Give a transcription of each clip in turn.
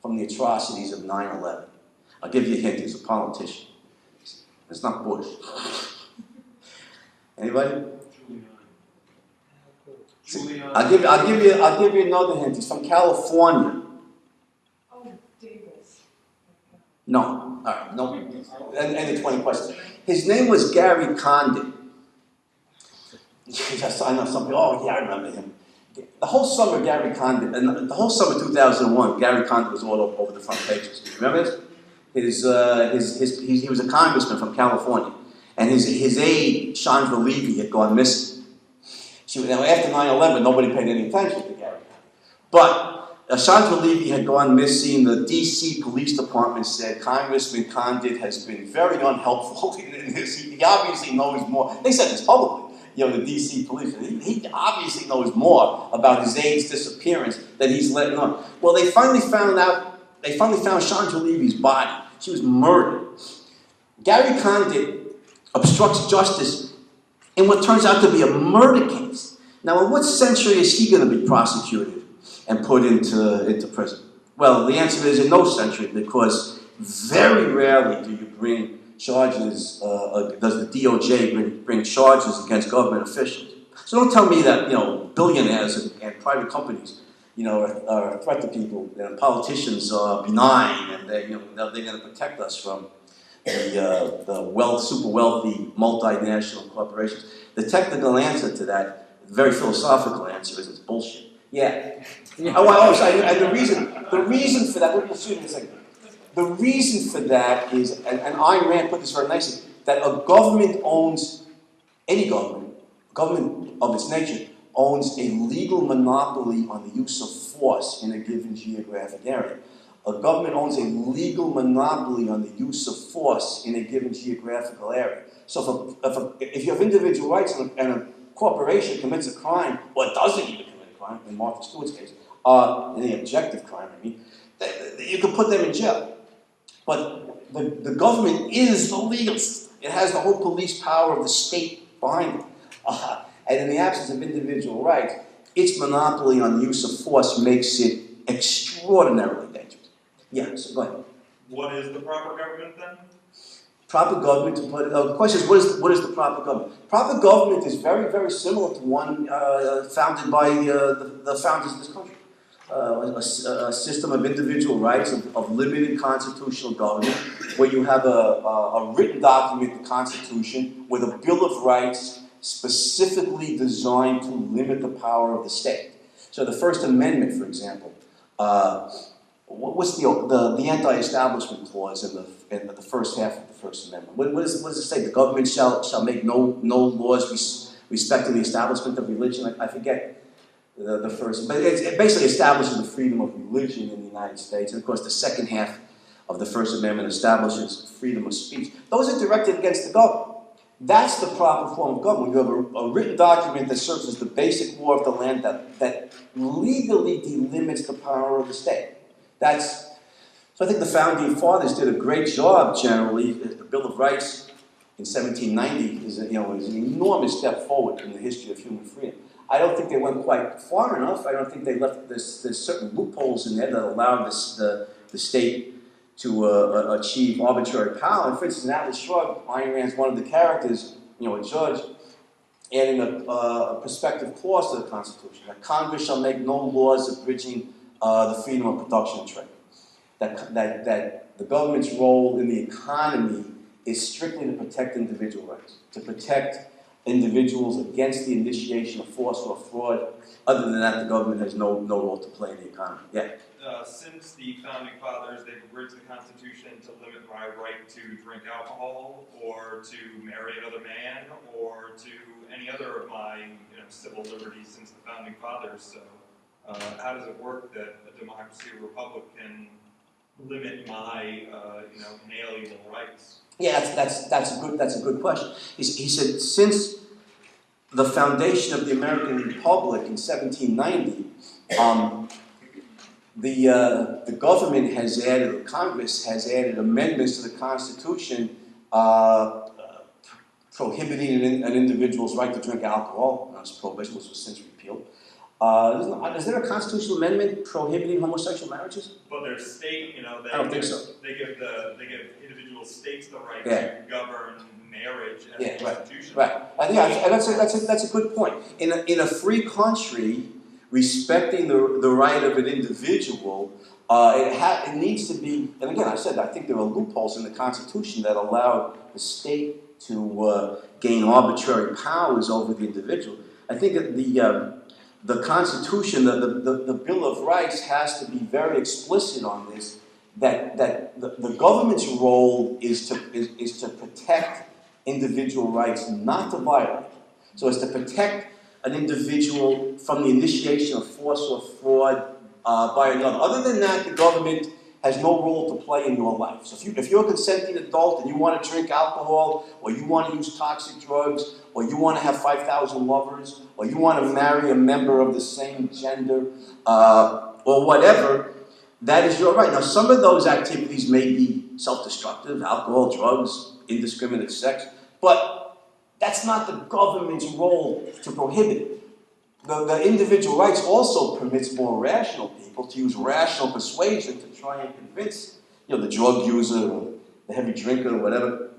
from the atrocities of 9/11. I'll give you a hint, he's a politician. It's not Bush. Anybody? I'll give you another hint. He's from California. Oh, Davis. No. All right. No. End of 20 questions. His name was Gary Condit. Yes, I know some people. Oh, yeah, I remember him. The whole summer, Gary Condit, and the whole summer 2001, Gary Condit was all over the front pages. Do you remember this? He was a congressman from California, and his aide, Chandra Levy, had gone missing. Now, after 9/11, nobody paid any attention to Gary Condit. But Chandra Levy had gone missing. The D.C. Police Department said Congressman Condit has been very unhelpful in this. He obviously knows more. They said this publicly. You know, the D.C. police. He obviously knows more about his aide's disappearance than he's letting on. Well, they finally found Chandra Levy's body. She was murdered. Gary Condit obstructs justice in what turns out to be a murder case. Now, in what century is he going to be prosecuted and put into prison? Well, the answer is in no century, because very rarely do you bring charges, does the DOJ bring charges against government officials. So don't tell me that, billionaires and private companies, are a threat to people, and politicians are benign, and they're going to protect us from the super wealthy multinational corporations. The technical answer to that, the very philosophical answer, is it's bullshit. Yeah. And the reason for that, excuse me a second. The reason for that is, and Ayn Rand put this very nicely, that a government owns, any government of its nature, owns a legal monopoly on the use of force in a given geographic area. A government owns a legal monopoly on the use of force in a given geographical area. So if you have individual rights and a corporation commits a crime, or doesn't even commit a crime, in Martha Stewart's case, any objective crime, you can put them in jail. But the government is the legal system. It has the whole police power of the state behind it. And in the absence of individual rights, its monopoly on the use of force makes it extraordinarily dangerous. Yeah, so go ahead. What is the proper government then? Proper government, the question is, what is the proper government? Proper government is very, very similar to one founded by the founders of this country. A system of individual rights, of limited constitutional government, where you have a written document, the Constitution, with a Bill of Rights specifically designed to limit the power of the state. So the First Amendment, for example, what's the anti-establishment clause in the first half of the First Amendment? What does it say? The government shall make no laws respecting the establishment of religion. I forget the first, but it basically establishes the freedom of religion in the United States. And of course, the second half of the First Amendment establishes freedom of speech. Those are directed against the government. That's the proper form of government. You have a written document that serves as the basic law of the land that legally delimits the power of the state. So I think the founding fathers did a great job generally. The Bill of Rights in 1790 is an enormous step forward in the history of human freedom. I don't think they went quite far enough. I don't think they left, there's certain loopholes in there that allow the state to achieve arbitrary power. And for instance, in Atlas Shrugged, Ayn Rand's one of the characters, a judge, adding a prospective clause to the Constitution, that Congress shall make no laws abridging the freedom of production and trade. That the government's role in the economy is strictly to protect individual rights, to protect individuals against the initiation of force or fraud. Other than that, the government has no role to play in the economy. Yeah. Since the founding fathers, they've abridged the Constitution to limit my right to drink alcohol, or to marry another man, or to any other of my civil liberties since the founding fathers. So, how does it work that a democracy or republic can limit my inalienable rights? Yeah, that's a good question. He said since the foundation of the American Republic in 1790, the government has added, Congress has added amendments to the Constitution prohibiting an individual's right to drink alcohol. Prohibition was since repealed. Is there a constitutional amendment prohibiting homosexual marriages? But their state, you know, I don't think so. they give individual states the right Yeah. to govern marriage as Yeah, an right. institution. Right. I think that's a good point. In a free country, respecting the right of an individual, it needs to be. And again, I said I think there are loopholes in the Constitution that allow the state to gain arbitrary powers over the individual. I think that the Constitution, the Bill of Rights, has to be very explicit on this. That the government's role is to protect individual rights, not to violate. So as to protect an individual from the initiation of force or fraud by another. Other than that, the government has no role to play in your life. So if you're a consenting adult and you want to drink alcohol, or you want to use toxic drugs, or you want to have 5,000 lovers, or you want to marry a member of the same gender, or whatever, that is your right. Now, some of those activities may be self-destructive, alcohol, drugs, indiscriminate sex, but that's not the government's role to prohibit it. The individual rights also permits more rational people to use rational persuasion to try and convince, the drug user or the heavy drinker or whatever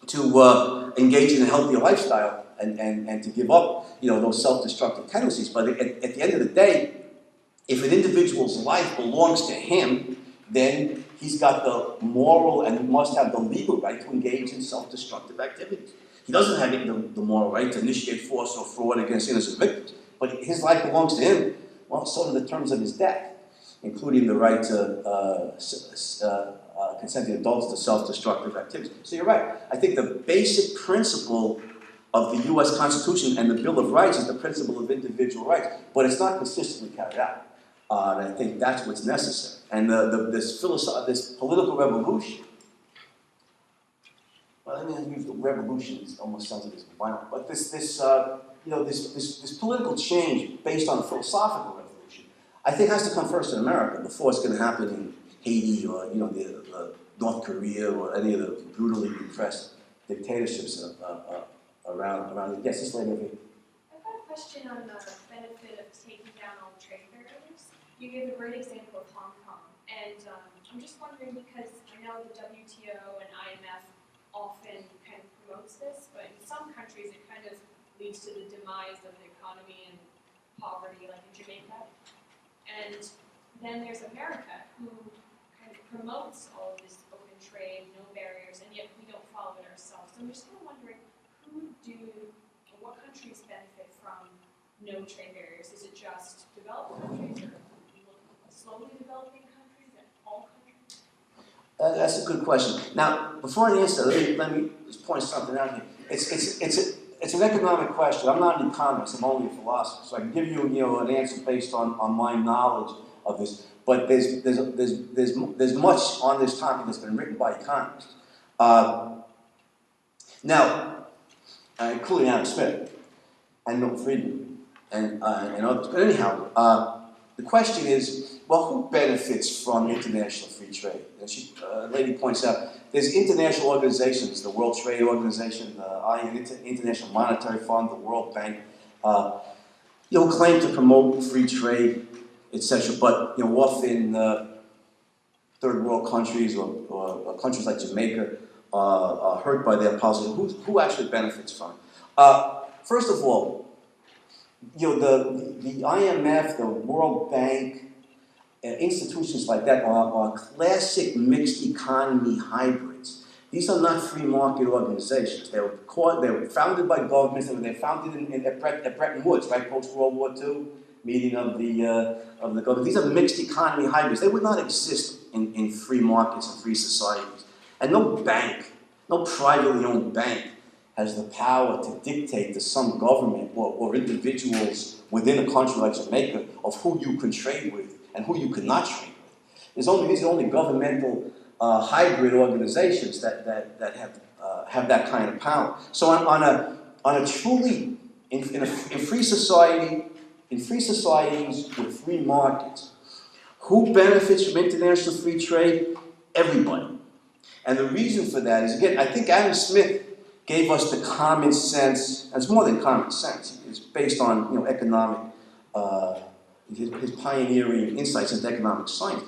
to engage in a healthier lifestyle and to give up, those self-destructive tendencies. But at the end of the day, if an individual's life belongs to him, then he's got the moral and must have the legal right to engage in self-destructive activities. He doesn't have the moral right to initiate force or fraud against innocent victims, but his life belongs to him. Well, so do the terms of his death, including the right to consenting adults to self-destructive activities. So you're right. I think the basic principle of the U.S. Constitution and the Bill of Rights is the principle of individual rights, but it's not consistently carried out. And I think that's what's necessary. And this political revolution, well, I mean, use the revolution, it almost sounds like it's violent, but this political change based on a philosophical revolution, I think has to come first in America before it's going to happen in Haiti or the North Korea or any of the brutally repressed dictatorships around. Yes, this lady over here. I've got a question on the benefit of taking down all trade barriers. You gave a great example of Hong Kong, and I'm just wondering because I know the WTO and IMF often kind of promotes this, but in some countries it kind of leads to the demise of the economy and poverty, like in Jamaica. And then there's America, who kind of promotes all of this open trade, no barriers, and yet we don't follow it ourselves. So I'm just kind of wondering, what countries benefit from no trade barriers? Is it just developed countries or slowly developing countries and all countries? That's a good question. Now, before I answer, let me just point something out here. It's an economic question. I'm not an economist. I'm only a philosopher, so I can give you an answer based on my knowledge of this. But there's much on this topic that's been written by economists. Now, including Adam Smith and Milton Friedman and others. But anyhow, the question is, well, who benefits from international free trade? And a lady points out, there's international organizations, the World Trade Organization, the International Monetary Fund, the World Bank, who claim to promote free trade, etc. But often third world countries or countries like Jamaica are hurt by their policy. Who actually benefits from it? First of all, the IMF, the World Bank, institutions like that are classic mixed economy hybrids. These are not free market organizations. They were founded by governments. They were founded at Bretton Woods, right, post World War II, meeting of the government. These are mixed economy hybrids. They would not exist in free markets and free societies. And no bank, no privately owned bank, has the power to dictate to some government or individuals within a country like Jamaica of who you can trade with and who you cannot trade with. These are only governmental hybrid organizations that have that kind of power. So on a truly in free society, in free societies with free markets, who benefits from international free trade? Everybody. And the reason for that is, again, I think Adam Smith gave us the common sense, and it's more than common sense, it's based on economic his pioneering insights into economic science.